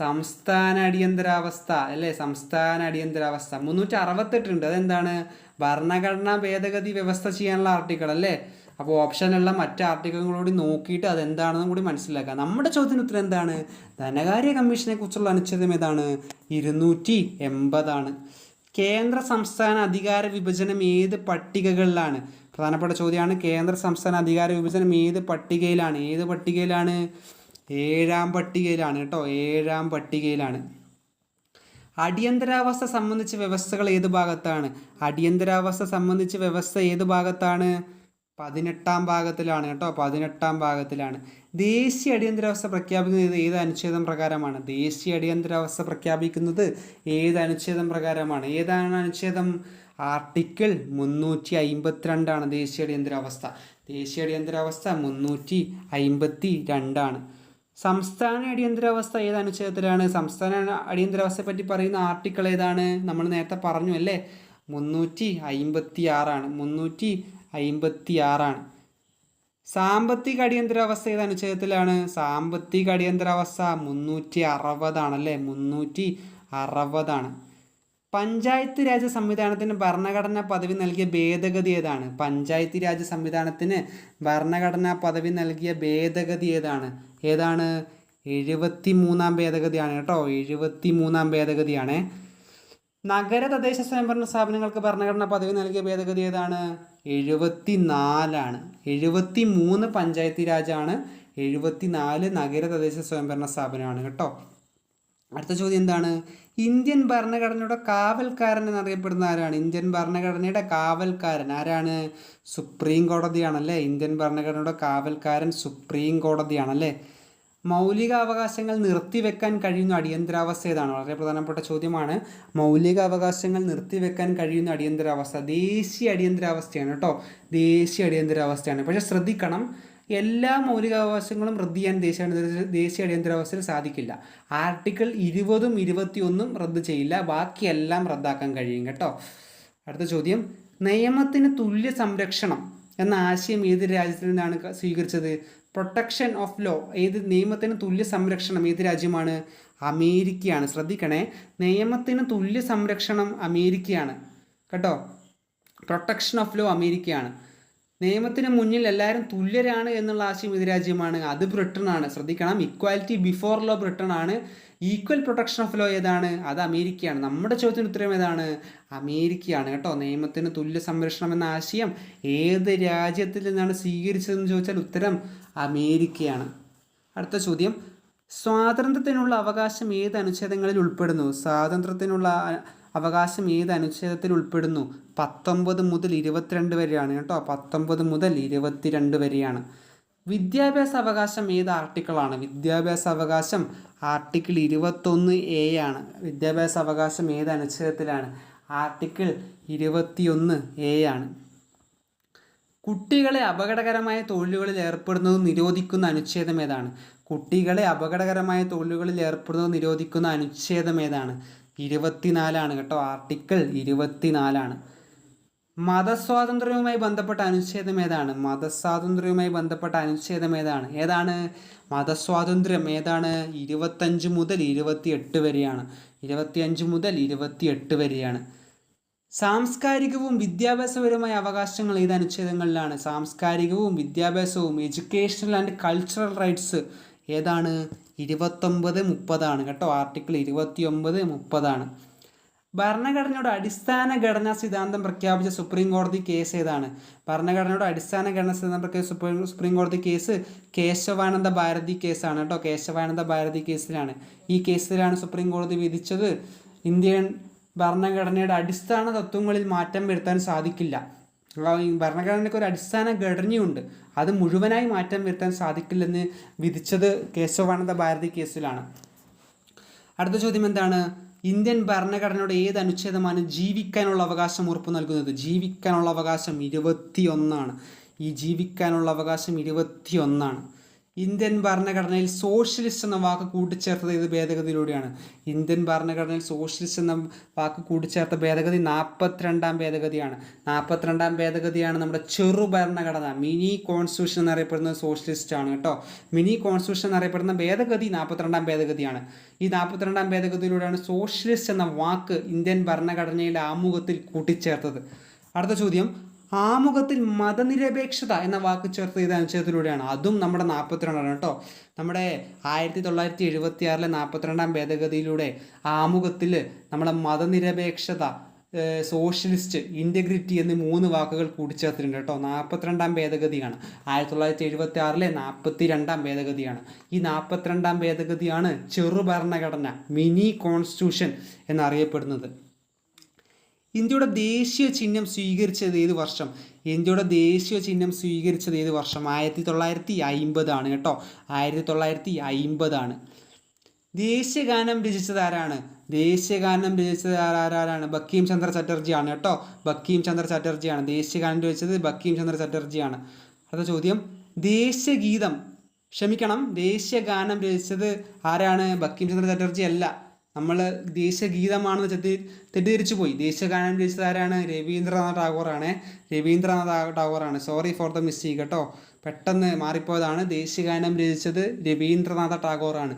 സംസ്ഥാന അടിയന്തരാവസ്ഥ അല്ലേ? സംസ്ഥാന അടിയന്തരാവസ്ഥ 368 ഉണ്ട്. അതെന്താണ്? ഭരണഘടനാ ഭേദഗതി വ്യവസ്ഥ ചെയ്യാനുള്ള ആർട്ടിക്കിൾ അല്ലേ? അപ്പോൾ ഓപ്ഷനുള്ള മറ്റ് ആർട്ടിക്കിളുകളോട് നോക്കിയിട്ട് അതെന്താണെന്നും കൂടി മനസ്സിലാക്കുക. നമ്മുടെ ചോദ്യത്തിന് ഉത്തരം എന്താണ്? ധനകാര്യ കമ്മീഷനെ കുറിച്ചുള്ള അനുച്ഛേദം ഏതാണ്? 280 കേന്ദ്ര സംസ്ഥാന അധികാര വിഭജനം ഏത് പട്ടികകളിലാണ്? പ്രധാനപ്പെട്ട ചോദ്യമാണ്. കേന്ദ്ര സംസ്ഥാന അധികാര വിഭജനം ഏത് പട്ടികയിലാണ്? ഏത് പട്ടികയിലാണ്? 7ാം പട്ടികയിലാണ് കേട്ടോ. 7ാം പട്ടികയിലാണ്. അടിയന്തരാവസ്ഥ സംബന്ധിച്ച വ്യവസ്ഥകൾ ഏത് ഭാഗത്താണ്? അടിയന്തരാവസ്ഥ സംബന്ധിച്ച വ്യവസ്ഥ ഏത് ഭാഗത്താണ്? 18ാം ഭാഗത്തിലാണ് കേട്ടോ. 18ാം ഭാഗത്തിലാണ്. ദേശീയ അടിയന്തരാവസ്ഥ പ്രഖ്യാപിക്കുന്നത് ഏത് അനുച്ഛേദം പ്രകാരമാണ്? ദേശീയ അടിയന്തരാവസ്ഥ പ്രഖ്യാപിക്കുന്നത് ഏത് അനുച്ഛേദം പ്രകാരമാണ്? ഏതാണ് അനുച്ഛേദം? ആർട്ടിക്കിൾ 352 ദേശീയ അടിയന്തരാവസ്ഥ. ദേശീയ അടിയന്തരാവസ്ഥ 352. സംസ്ഥാന അടിയന്തരാവസ്ഥ ഏത് അനുച്ഛേദത്തിലാണ്? സംസ്ഥാന അടിയന്തരാവസ്ഥയെ പറ്റി പറയുന്ന ആർട്ടിക്കിൾ ഏതാണ്? നമ്മൾ നേരത്തെ പറഞ്ഞു അല്ലേ? 356. 356. സാമ്പത്തിക അടിയന്തരാവസ്ഥ ഏത് അനുച്ഛേദത്തിലാണ്? സാമ്പത്തിക അടിയന്തരാവസ്ഥ 360 അല്ലേ? 360. പഞ്ചായത്ത് രാജ് സംവിധാനത്തിന് ഭരണഘടനാ പദവി നൽകിയ ഭേദഗതി ഏതാണ്? പഞ്ചായത്ത് രാജ് സംവിധാനത്തിന് ഭരണഘടനാ പദവി നൽകിയ ഭേദഗതി ഏതാണ്? 73ാം ഭേദഗതിയാണ് കേട്ടോ. 73ാം ഭേദഗതിയാണ്. നഗര തദ്ദേശ സ്വയംഭരണ സ്ഥാപനങ്ങൾക്ക് ഭരണഘടനാ പദവി നൽകിയ ഭേദഗതി ഏതാണ്? 74. 73 പഞ്ചായത്ത് രാജാണ്, 74 നഗര തദ്ദേശ സ്വയംഭരണ സ്ഥാപനമാണ് കേട്ടോ. അടുത്ത ചോദ്യം എന്താണ്? ഇന്ത്യൻ ഭരണഘടനയുടെ കാവൽക്കാരൻ എന്നറിയപ്പെടുന്ന ആരാണ്? ഇന്ത്യൻ ഭരണഘടനയുടെ കാവൽക്കാരൻ ആരാണ്? സുപ്രീം കോടതിയാണല്ലേ. ഇന്ത്യൻ ഭരണഘടനയുടെ കാവൽക്കാരൻ സുപ്രീം കോടതിയാണല്ലേ. മൗലിക അവകാശങ്ങൾ നിർത്തിവെക്കാൻ കഴിയുന്ന അടിയന്തരാവസ്ഥ ഏതാണ്? വളരെ പ്രധാനപ്പെട്ട ചോദ്യമാണ്. മൗലിക അവകാശങ്ങൾ നിർത്തിവെക്കാൻ കഴിയുന്ന അടിയന്തരാവസ്ഥ ദേശീയ അടിയന്തരാവസ്ഥയാണ് കേട്ടോ. ദേശീയ അടിയന്തരാവസ്ഥയാണ്. പക്ഷെ ശ്രദ്ധിക്കണം, എല്ലാ മൗലികാവകാശങ്ങളും റദ്ദ് ചെയ്യാൻ ദേശീയ അടിയന്തരാവസ്ഥയിൽ സാധിക്കില്ല. ആർട്ടിക്കിൾ 20ഉം 21ഉം റദ്ദ് ചെയ്യില്ല, ബാക്കിയെല്ലാം റദ്ദാക്കാൻ കഴിയും കേട്ടോ. അടുത്ത ചോദ്യം, നിയമത്തിന് തുല്യ സംരക്ഷണം എന്ന ആശയം ഏത് രാജ്യത്തിൽ നിന്നാണ് സ്വീകരിച്ചത്? പ്രൊട്ടക്ഷൻ ഓഫ് ലോ, ഏത് നിയമത്തിന് തുല്യ സംരക്ഷണം ഏത് രാജ്യമാണ്? അമേരിക്കയാണ്. ശ്രദ്ധിക്കണേ, നിയമത്തിന് തുല്യ സംരക്ഷണം അമേരിക്കയാണ് കേട്ടോ. പ്രൊട്ടക്ഷൻ ഓഫ് ലോ അമേരിക്കയാണ്. നിയമത്തിന് മുന്നിൽ എല്ലാവരും തുല്യരാണ് എന്നുള്ള ആശയം ഏത് രാജ്യമാണ്? അത് ബ്രിട്ടനാണ്. ശ്രദ്ധിക്കണം, ഇക്വാലിറ്റി ബിഫോർ ലോ ബ്രിട്ടൻ ആണ്. ഈക്വൽ പ്രൊട്ടക്ഷൻ ഓഫ് ലോ ഏതാണ്? അത് അമേരിക്കയാണ്. നമ്മുടെ ചോദ്യത്തിന് ഉത്തരം ഏതാണ്? അമേരിക്കയാണ് കേട്ടോ. നിയമത്തിന് തുല്യ സംരക്ഷണം എന്ന ആശയം ഏത് രാജ്യത്തിൽ നിന്നാണ് സ്വീകരിച്ചതെന്ന് ചോദിച്ചാൽ ഉത്തരം അമേരിക്കയാണ്. അടുത്ത ചോദ്യം, സ്വാതന്ത്ര്യത്തിനുള്ള അവകാശം ഏത് അനുച്ഛേദങ്ങളിൽ ഉൾപ്പെടുന്നു? സ്വാതന്ത്ര്യത്തിനുള്ള അവകാശം ഏത് അനുച്ഛേദത്തിൽ ഉൾപ്പെടുന്നു? 19 മുതൽ 22 വരെയാണ് കേട്ടോ. 19 മുതൽ 22 വരെയാണ്. വിദ്യാഭ്യാസ അവകാശം ഏത് ആർട്ടിക്കിളാണ്? വിദ്യാഭ്യാസ അവകാശം ആർട്ടിക്കിൾ 21A ആണ്. വിദ്യാഭ്യാസ അവകാശം ഏത് അനുച്ഛേദത്തിലാണ്? ആർട്ടിക്കിൾ 21A ആണ്. കുട്ടികളെ അപകടകരമായ തൊഴിലുകളിൽ ഏർപ്പെടുന്നത് നിരോധിക്കുന്ന അനുച്ഛേദം ഏതാണ്? കുട്ടികളെ അപകടകരമായ തൊഴിലുകളിൽ ഏർപ്പെടുന്നത് നിരോധിക്കുന്ന അനുച്ഛേദം ഏതാണ്? 24 കേട്ടോ. ആർട്ടിക്കിൾ 24. മതസ്വാതന്ത്ര്യവുമായി ബന്ധപ്പെട്ട അനുച്ഛേദം ഏതാണ്? മതസ്വാതന്ത്ര്യവുമായി ബന്ധപ്പെട്ട അനുച്ഛേദം ഏതാണ്? മതസ്വാതന്ത്ര്യം ഏതാണ്? 25 മുതൽ 28 വരെയാണ്. 25 മുതൽ 28 വരെയാണ്. സാംസ്കാരികവും വിദ്യാഭ്യാസപരമായ അവകാശങ്ങൾ ഏത് അനുച്ഛേദങ്ങളിലാണ്? സാംസ്കാരികവും വിദ്യാഭ്യാസവും എഡ്യൂക്കേഷണൽ ആൻഡ് കൾച്ചറൽ റൈറ്റ്സ് ഏതാണ്? 29, 30 കേട്ടോ. ആർട്ടിക്കിൾ 29, 30. ഭരണഘടനയുടെ അടിസ്ഥാന ഘടനാ സിദ്ധാന്തം പ്രഖ്യാപിച്ച സുപ്രീം കോടതി കേസ് ഏതാണ്? ഭരണഘടനയുടെ അടിസ്ഥാന ഘടനാ സിദ്ധാന്തം പ്രഖ്യാപിച്ച സുപ്രീം കോടതി കേസ് കേശവാനന്ദ ഭാരതി കേസാണ് കേട്ടോ. കേശവാനന്ദ ഭാരതി കേസിലാണ്. ഈ കേസിലാണ് സുപ്രീം കോടതി വിധിച്ചത് ഇന്ത്യൻ ഭരണഘടനയുടെ അടിസ്ഥാന തത്വങ്ങളിൽ മാറ്റം വരുത്താൻ സാധിക്കില്ല. ഭരണഘടനയ്ക്ക് ഒരു അടിസ്ഥാന ഘടനയുണ്ട്, അത് മുഴുവനായി മാറ്റം വരുത്താൻ സാധിക്കില്ലെന്ന് വിധിച്ചത് കേശവാനന്ദ ഭാരതി കേസിലാണ്. അടുത്ത ചോദ്യം എന്താണ്? ഇന്ത്യൻ ഭരണഘടനയുടെ ഏത് അനുച്ഛേദമാണ് ജീവിക്കാനുള്ള അവകാശം ഉറപ്പു നൽകുന്നത്? ജീവിക്കാനുള്ള അവകാശം 21 ആണ്. ഈ ജീവിക്കാനുള്ള അവകാശം 21 ആണ്. ഇന്ത്യൻ ഭരണഘടനയിൽ സോഷ്യലിസ്റ്റ് എന്ന വാക്ക് കൂട്ടിച്ചേർത്തത് ഏത് ഭേദഗതിയിലൂടെയാണ്? ഇന്ത്യൻ ഭരണഘടനയിൽ സോഷ്യലിസ്റ്റ് എന്ന വാക്ക് കൂട്ടിച്ചേർത്ത ഭേദഗതി 42ാം ഭേദഗതിയാണ്. 42ാം ഭേദഗതിയാണ് നമ്മുടെ ചെറു ഭരണഘടന, മിനി കോൺസ്റ്റിറ്റ്യൂഷൻ എന്നറിയപ്പെടുന്നത് സോഷ്യലിസ്റ്റ് ആണ് കേട്ടോ. മിനി കോൺസ്റ്റിറ്റ്യൂഷൻ എന്നറിയപ്പെടുന്ന ഭേദഗതി 42ാം ഭേദഗതിയാണ്. ഈ 42ാം ഭേദഗതിയിലൂടെയാണ് സോഷ്യലിസ്റ്റ് എന്ന വാക്ക് ഇന്ത്യൻ ഭരണഘടനയിലെ ആമുഖത്തിൽ കൂട്ടിച്ചേർത്തത്. അടുത്ത ചോദ്യം, ആമുഖത്തിൽ മതനിരപേക്ഷത എന്ന വാക്ക് ചേർത്ത് ചെയ്ത അനുച്ഛേദത്തിലൂടെയാണ്. അതും നമ്മുടെ 42ആണ് കേട്ടോ. നമ്മുടെ 1976 42ാം ഭേദഗതിയിലൂടെ ആമുഖത്തിൽ നമ്മുടെ മതനിരപേക്ഷത, സോഷ്യലിസ്റ്റ്, ഇൻറ്റഗ്രിറ്റി എന്നീ 3 വാക്കുകൾ കൂട്ടിച്ചേർത്തിട്ടുണ്ട് കേട്ടോ. 42ാം ഭേദഗതിയാണ്. 1976 42ാം ഭേദഗതിയാണ്. ഈ 42ാം ഭേദഗതിയാണ് ചെറുഭരണഘടന, മിനി കോൺസ്റ്റിറ്റ്യൂഷൻ എന്നറിയപ്പെടുന്നത്. ഇന്ത്യയുടെ ദേശീയ ചിഹ്നം സ്വീകരിച്ചത് ഏത് വർഷം? ഇന്ത്യയുടെ ദേശീയ ചിഹ്നം സ്വീകരിച്ചത് ഏത് വർഷം? 1950 ആണ് കേട്ടോ. 1950 ആണ്. ദേശീയഗാനം രചിച്ചത് ആരാണ്? ദേശീയഗാനം രചിച്ചത് ആരാണ്? ബങ്കിം ചന്ദ്ര ചാറ്റർജി ആണ് കേട്ടോ. ബങ്കിം ചന്ദ്ര ചാറ്റർജിയാണ് ദേശീയഗാനം രചിച്ചത്. ബങ്കിം ചന്ദ്ര ചാറ്റർജിയാണ്. അടുത്ത ചോദ്യം, ദേശീയഗാനം രചിച്ചത് ആരാണ്? ബങ്കിം ചന്ദ്ര ചാറ്റർജി അല്ല. നമ്മൾ ദേശീയഗീതമാണെന്ന് തെറ്റിദ്ധരിച്ചു പോയി. ദേശീയഗാനം രചിച്ചത് ആരാണ്? രവീന്ദ്രനാഥ് ടാഗോറാണ്. സോറി ഫോർ ദ മിസ്റ്റേക്ക് കേട്ടോ, പെട്ടെന്ന് മാറിപ്പോയതാണ്. ദേശീയഗാനം രചിച്ചത് രവീന്ദ്രനാഥ ടാഗോറാണ്.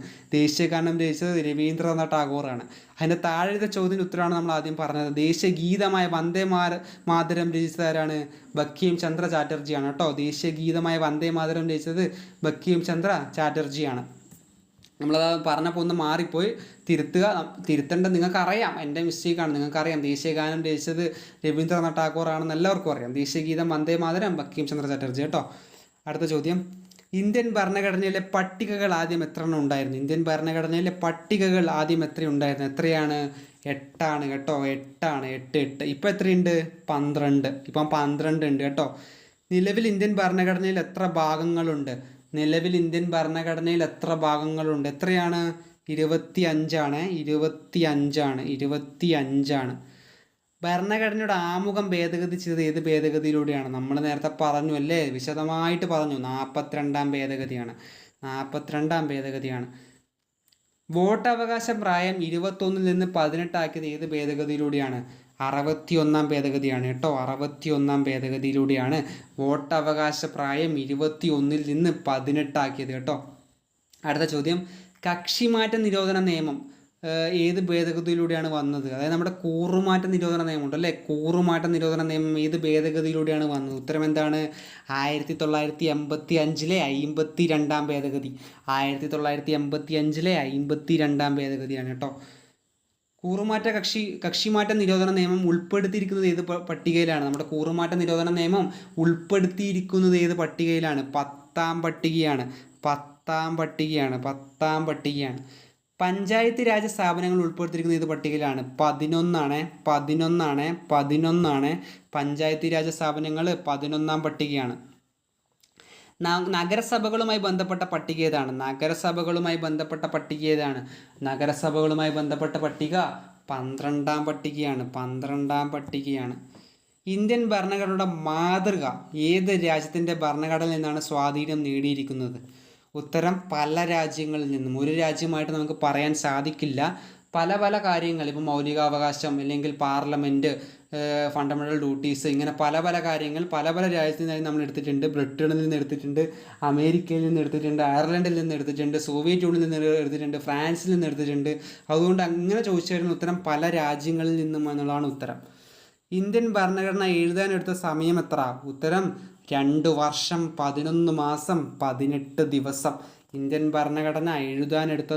അതിൻ്റെ താഴത്തെ ചോദ്യത്തിന് ഉത്തരമാണ് നമ്മൾ ആദ്യം പറഞ്ഞത്. ദേശീയഗീതമായ വന്ദേ മാതരം രചിച്ചത് ആരാണ്? ബങ്കിം ചന്ദ്ര ചാറ്റർജിയാണ് കേട്ടോ. ദേശീയഗീതമായ വന്ദേ മാതരം രചിച്ചത് ബങ്കിം ചന്ദ്ര ചാറ്റർജിയാണ്. നമ്മളത് പറഞ്ഞപ്പോൾ ഒന്ന് മാറിപ്പോയി, തിരുത്തേണ്ടത് നിങ്ങൾക്കറിയാം, എൻ്റെ മിസ്റ്റേക്കാണ്, നിങ്ങൾക്കറിയാം. ദേശീയഗാനം രചിച്ചത് രവീന്ദ്രനാഥ് ടാഗോർ ആണെന്ന് എല്ലാവർക്കും അറിയാം. ദേശീയഗീതം വന്ദേ മാതരം ബങ്കിം ചന്ദ്ര ചാറ്റർജി കേട്ടോ. അടുത്ത ചോദ്യം, ഇന്ത്യൻ ഭരണഘടനയിലെ പട്ടികകൾ ആദ്യം എത്ര എണ്ണം ഉണ്ടായിരുന്നു? ഇന്ത്യൻ ഭരണഘടനയിലെ പട്ടികകൾ ആദ്യം എത്ര ഉണ്ടായിരുന്നു? എത്രയാണ്? 8 ആണ് കേട്ടോ. 8. ഇപ്പം എത്രയുണ്ട്? 12. ഇപ്പം 12 ഉണ്ട് കേട്ടോ. നിലവിൽ ഇന്ത്യൻ ഭരണഘടനയിൽ എത്ര ഭാഗങ്ങളുണ്ട്? എത്രയാണ്? 25ആണ്. ഭരണഘടനയുടെ ആമുഖം ഭേദഗതി ചെയ്തത് ഏത് ഭേദഗതിയിലൂടെയാണ്? നമ്മൾ നേരത്തെ പറഞ്ഞു അല്ലേ, വിശദമായിട്ട് പറഞ്ഞു. 42ാം ഭേദഗതിയാണ്. വോട്ടവകാശ പ്രായം 21 നിന്ന് 18 ആക്കിയത് ഏത് ഭേദഗതിയിലൂടെയാണ്? 61ാം ഭേദഗതിയാണ് കേട്ടോ. 61ാം ഭേദഗതിയിലൂടെയാണ് വോട്ടവകാശ പ്രായം 21 നിന്ന് 18 ആക്കിയത് കേട്ടോ. അടുത്ത ചോദ്യം, കക്ഷിമാറ്റ നിരോധന നിയമം ഏത് ഭേദഗതിയിലൂടെയാണ് വന്നത്? അതായത് നമ്മുടെ കൂറുമാറ്റ നിരോധന നിയമം ഉണ്ടല്ലേ, കൂറുമാറ്റ നിരോധന നിയമം ഏത് ഭേദഗതിയിലൂടെയാണ് വന്നത്? ഉത്തരം എന്താണ്? 1985 52ാം ഭേദഗതി. 1985 52ാം ഭേദഗതിയാണ് കേട്ടോ. കൂറുമാറ്റ കക്ഷിമാറ്റ നിരോധന നിയമം ഉൾപ്പെടുത്തിയിരിക്കുന്നത് ഏത് പട്ടികയിലാണ്? നമ്മുടെ കൂറുമാറ്റ നിരോധന നിയമം ഉൾപ്പെടുത്തിയിരിക്കുന്നത് ഏത് പട്ടികയിലാണ്? 10ാം പട്ടികയാണ്. പഞ്ചായത്ത് രാജ് സ്ഥാപനങ്ങൾ ഉൾപ്പെടുത്തിയിരിക്കുന്നത് ഏത് പട്ടികയിലാണ്? 11. പഞ്ചായത്ത് രാജ് സ്ഥാപനങ്ങൾ 11ാം പട്ടികയാണ്. നഗരസഭകളുമായി ബന്ധപ്പെട്ട പട്ടിക ഏതാണ്? നഗരസഭകളുമായി ബന്ധപ്പെട്ട പട്ടിക 12ാം പട്ടികയാണ്. ഇന്ത്യൻ ഭരണഘടനയുടെ മാതൃക ഏത് രാജ്യത്തിൻ്റെ ഭരണഘടനയിൽ നിന്നാണ് സ്വാധീനം നേടിയിരിക്കുന്നത്? ഉത്തരം പല രാജ്യങ്ങളിൽ നിന്നും. ഒരു രാജ്യമായിട്ട് നമുക്ക് പറയാൻ സാധിക്കില്ല. പല കാര്യങ്ങൾ, ഇപ്പോൾ മൗലികാവകാശം, അല്ലെങ്കിൽ പാർലമെൻറ്റ്, ഫണ്ടമെൻ്റൽ ഡ്യൂട്ടീസ്, ഇങ്ങനെ പല കാര്യങ്ങൾ പല രാജ്യത്തു നിന്നായി നമ്മൾ എടുത്തിട്ടുണ്ട്. ബ്രിട്ടനിൽ നിന്ന് എടുത്തിട്ടുണ്ട്, അമേരിക്കയിൽ നിന്ന് എടുത്തിട്ടുണ്ട്, അയർലൻഡിൽ നിന്ന് എടുത്തിട്ടുണ്ട്, സോവിയറ്റ് യൂണിയനിൽ നിന്ന് എടുത്തിട്ടുണ്ട്, ഫ്രാൻസിൽ നിന്ന് എടുത്തിട്ടുണ്ട്. അതുകൊണ്ട് അങ്ങനെ ചോദിച്ചു വരുന്ന ഉത്തരം പല രാജ്യങ്ങളിൽ നിന്നും എന്നുള്ളതാണ് ഉത്തരം. ഇന്ത്യൻ ഭരണഘടന എഴുതാനെടുത്ത സമയം എത്ര? ഉത്തരം 2 വർഷം 11 മാസം 18 ദിവസം. ഇന്ത്യൻ ഭരണഘടന എഴുതാനെടുത്ത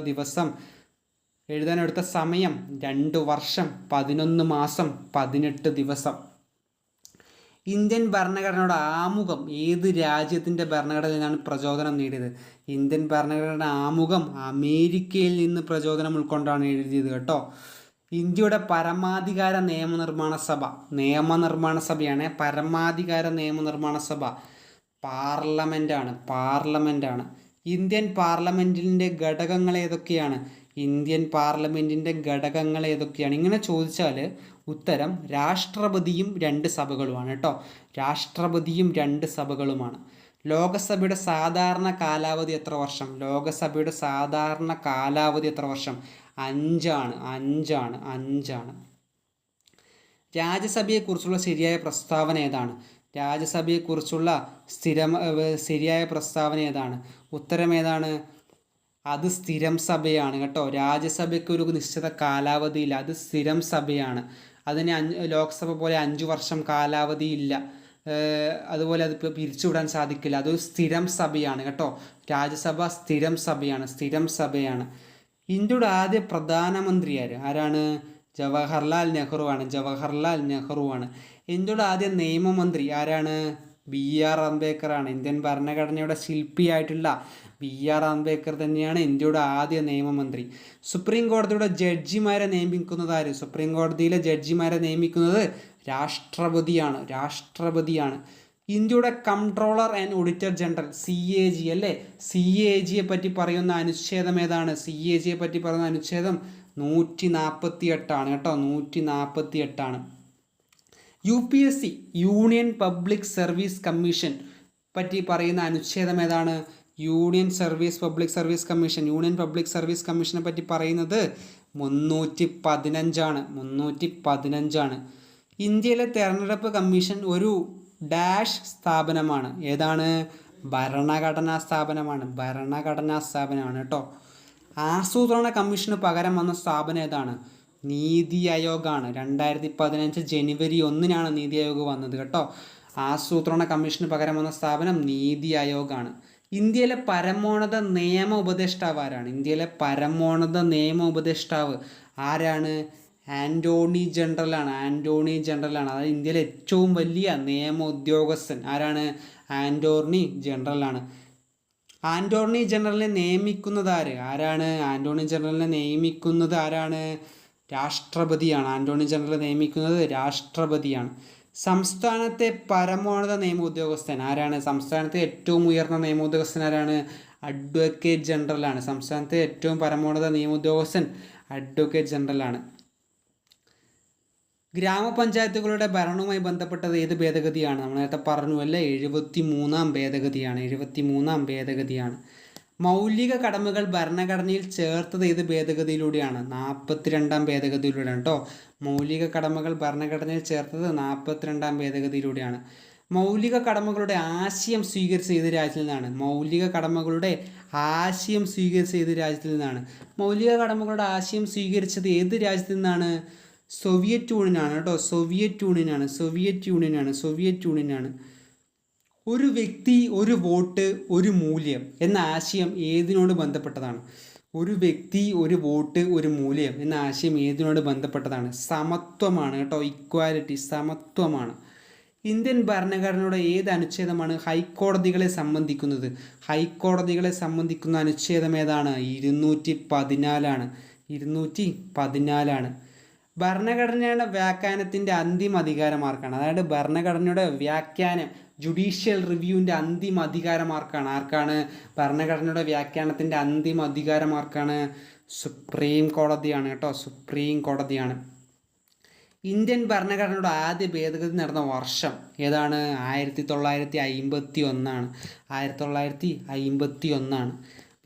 സമയം 2 വർഷം 11 മാസം 18 ദിവസം. ഇന്ത്യൻ ഭരണഘടനയുടെ ആമുഖം ഏത് രാജ്യത്തിൻ്റെ ഭരണഘടനയിൽ നിന്നാണ് പ്രചോദനം നേടിയത്? ഇന്ത്യൻ ഭരണഘടനയുടെ ആമുഖം അമേരിക്കയിൽ നിന്ന് പ്രചോദനം ഉൾക്കൊണ്ടാണ് എഴുതിയത് കേട്ടോ. ഇന്ത്യയുടെ പരമാധികാര നിയമനിർമ്മാണ സഭയാണ്. പരമാധികാര നിയമനിർമ്മാണ സഭ പാർലമെൻറ്റാണ്. ഇന്ത്യൻ പാർലമെൻറ്റിൻ്റെ ഘടകങ്ങൾ ഏതൊക്കെയാണ്? ഇങ്ങനെ ചോദിച്ചാൽ ഉത്തരം രാഷ്ട്രപതിയും 2 സഭകളുമാണ് കേട്ടോ. രാഷ്ട്രപതിയും 2 സഭകളുമാണ്. ലോകസഭയുടെ സാധാരണ കാലാവധി എത്ര വർഷം? ലോകസഭയുടെ സാധാരണ കാലാവധി എത്ര വർഷം? 5 ആണ്. രാജ്യസഭയെക്കുറിച്ചുള്ള ശരിയായ പ്രസ്താവന ഏതാണ്? രാജ്യസഭയെക്കുറിച്ചുള്ള ശരിയായ പ്രസ്താവന ഏതാണ്? ഉത്തരം ഏതാണ്? അത് സ്ഥിരം സഭയാണ് കേട്ടോ. രാജ്യസഭയ്ക്ക് ഒരു നിശ്ചിത കാലാവധിയില്ല, അത് സ്ഥിരം സഭയാണ്. അതിന് ലോക്സഭ പോലെ 5 വർഷം കാലാവധിയില്ല, അതുപോലെ അത് പിരിച്ചുവിടാൻ സാധിക്കില്ല. അതൊരു സ്ഥിരം സഭയാണ് കേട്ടോ. രാജ്യസഭ സ്ഥിരം സഭയാണ്. ഇന്ത്യയുടെ ആദ്യ പ്രധാനമന്ത്രി ആരാണ്? ജവഹർലാൽ നെഹ്റു ആണ്. ഇന്ത്യയുടെ ആദ്യ നിയമമന്ത്രി ആരാണ്? BR അംബേദ്കർ ആണ്. ഇന്ത്യൻ ഭരണഘടനയുടെ ശില്പിയായിട്ടുള്ള BR അംബേദ്കർ തന്നെയാണ് ഇന്ത്യയുടെ ആദ്യ നിയമമന്ത്രി. സുപ്രീം കോടതിയുടെ ജഡ്ജിമാരെ നിയമിക്കുന്നത് ആര്? സുപ്രീം കോടതിയിലെ ജഡ്ജിമാരെ നിയമിക്കുന്നത് രാഷ്ട്രപതിയാണ്. ഇന്ത്യയുടെ comptroller and auditor general CAG അല്ലേ? CAGയെ പറ്റി പറയുന്ന അനുച്ഛേദം ഏതാണ്? CAGയെ പറ്റി പറയുന്ന അനുച്ഛേദം 148 കേട്ടോ. 148. UPSC union public service commission പറ്റി പറയുന്ന അനുച്ഛേദം ഏതാണ്? യൂണിയൻ പബ്ലിക് സർവീസ് കമ്മീഷനെ പറ്റി പറയുന്നത് 315. ഇന്ത്യയിലെ തെരഞ്ഞെടുപ്പ് കമ്മീഷൻ ഒരു ഡാഷ് സ്ഥാപനമാണ്. ഏതാണ്? ഭരണഘടനാ സ്ഥാപനമാണ് കേട്ടോ. ആസൂത്രണ കമ്മീഷന് പകരം വന്ന സ്ഥാപനം ഏതാണ്? നീതി ആയോഗാണ്. 2015 ജനുവരി 1 നീതി ആയോഗ് വന്നത് കേട്ടോ. ആസൂത്രണ കമ്മീഷന് പകരം വന്ന സ്ഥാപനം നീതി ആയോഗാണ്. ഇന്ത്യയിലെ പരമോന്നത നിയമ ഉപദേഷ്ടാവ് ആരാണ്? ആരാണ്? ആന്റോണി ജനറലാണ്. അതായത് ഇന്ത്യയിലെ ഏറ്റവും വലിയ നിയമ ഉദ്യോഗസ്ഥൻ ആരാണ്? ആന്റോണി ജനറലാണ്. ആന്റോണി ജനറലിനെ നിയമിക്കുന്നത് ആരാണ്? രാഷ്ട്രപതിയാണ്. സംസ്ഥാനത്തെ പരമോന്നത നിയമ ഉദ്യോഗസ്ഥൻ ആരാണ്? സംസ്ഥാനത്തെ ഏറ്റവും ഉയർന്ന നിയമ ഉദ്യോഗസ്ഥൻ ആരാണ്? അഡ്വക്കേറ്റ് ജനറലാണ്. സംസ്ഥാനത്തെ ഏറ്റവും പരമോന്നത നിയമ ഉദ്യോഗസ്ഥൻ അഡ്വക്കേറ്റ് ജനറലാണ്. ഗ്രാമപഞ്ചായത്തുകളുടെ ഭരണവുമായി ബന്ധപ്പെട്ടത് ഏത് ഭേദഗതിയാണ്? നമ്മൾ നേരത്തെ പറഞ്ഞു അല്ലേ, 73-ാം ഭേദഗതിയാണ്. മൗലിക കടമകൾ ഭരണഘടനയിൽ ചേർത്തത് ഏത് ഭേദഗതിയിലൂടെയാണ്? 42-ാം ഭേദഗതിയിലൂടെയാണ് കേട്ടോ. മൗലിക കടമകൾ ഭരണഘടനയിൽ ചേർത്തത് 42-ാം ഭേദഗതിയിലൂടെയാണ്. മൗലിക കടമകളുടെ ആശയം സ്വീകരിച്ച ഏത് രാജ്യത്തിൽ നിന്നാണ്? മൗലിക കടമകളുടെ ആശയം സ്വീകരിച്ചത് ഏത് രാജ്യത്തിൽ നിന്നാണ്? സോവിയറ്റ് യൂണിയനാണ് കേട്ടോ. സോവിയറ്റ് യൂണിയനാണ്. ഒരു വ്യക്തി ഒരു വോട്ട് ഒരു മൂല്യം എന്ന ആശയം ഏതിനോട് ബന്ധപ്പെട്ടതാണ്? ഒരു വ്യക്തി ഒരു വോട്ട് ഒരു മൂല്യം എന്ന ആശയം ഏതിനോട് ബന്ധപ്പെട്ടതാണ്? സമത്വമാണ് കേട്ടോ. ഇക്വാലിറ്റി, സമത്വമാണ്. ഇന്ത്യൻ ഭരണഘടനയുടെ ഏത് അനുച്ഛേദമാണ് ഹൈക്കോടതികളെ സംബന്ധിക്കുന്നത്? ഹൈക്കോടതികളെ സംബന്ധിക്കുന്ന അനുച്ഛേദം ഏതാണ്? 214. ഭരണഘടനയുടെ വ്യാഖ്യാനത്തിൻ്റെ അന്തിമ അധികാരം ആർക്കാണ്? അതായത് ഭരണഘടനയുടെ വ്യാഖ്യാനം, ജുഡീഷ്യൽ റിവ്യൂവിൻ്റെ അന്തിമ അധികാരം ആർക്കാണ്? ഭരണഘടനയുടെ വ്യാഖ്യാനത്തിൻ്റെ അന്തിമ അധികാരം ആർക്കാണ്? സുപ്രീം കോടതിയാണ് കേട്ടോ. ഇന്ത്യൻ ഭരണഘടനയുടെ ആദ്യ ഭേദഗതി നടന്ന വർഷം ഏതാണ്? 1951.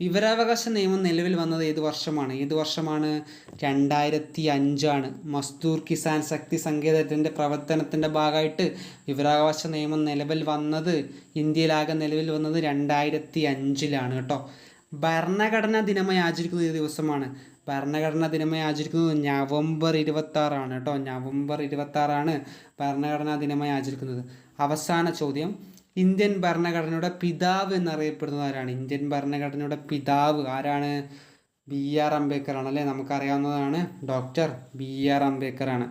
വിവരാവകാശ നിയമം നിലവിൽ വന്നത് ഏത് വർഷമാണ്? 2005. മസ്ദൂർ കിസാൻ ശക്തി സങ്കേതത്തിൻ്റെ പ്രവർത്തനത്തിൻ്റെ ഭാഗമായിട്ട് വിവരാവകാശ നിയമം ഇന്ത്യയിലാകെ നിലവിൽ വന്നത് 2005 കേട്ടോ. ഭരണഘടനാ ദിനമായി ആചരിക്കുന്നത് ഏത് ദിവസമാണ്? ഭരണഘടനാ ദിനമായി ആചരിക്കുന്നത് നവംബർ 26 കേട്ടോ. നവംബർ 26 ഭരണഘടനാ ദിനമായി ആചരിക്കുന്നത്. അവസാന ചോദ്യം, ഇന്ത്യൻ ഭരണഘടനയുടെ പിതാവ് എന്നറിയപ്പെടുന്നത് ആരാണ്? ഇന്ത്യൻ ഭരണഘടനയുടെ പിതാവ് ആരാണ്? BR അംബേദ്കർ ആണല്ലേ. നമുക്കറിയാവുന്നതാണ്, ഡോക്ടർ BR അംബേദ്കർ ആണ്.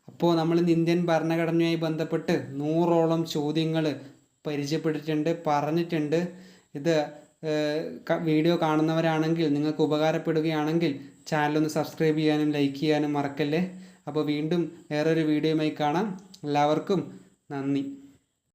അപ്പോൾ നമ്മൾ ഇന്ത്യൻ ഭരണഘടനയുമായി ബന്ധപ്പെട്ട് 100ഓളം ചോദ്യങ്ങൾ പരിചയപ്പെട്ടിട്ടുണ്ട്, പറഞ്ഞിട്ടുണ്ട്. ഇത് വീഡിയോ കാണുന്നവരാണെങ്കിൽ, നിങ്ങൾക്ക് ഉപകാരപ്പെടുകയാണെങ്കിൽ ചാനലൊന്ന് സബ്സ്ക്രൈബ് ചെയ്യാനും ലൈക്ക് ചെയ്യാനും മറക്കല്ലേ. അപ്പോൾ വീണ്ടും വേറൊരു വീഡിയോയുമായി കാണാം. എല്ലാവർക്കും നന്ദി.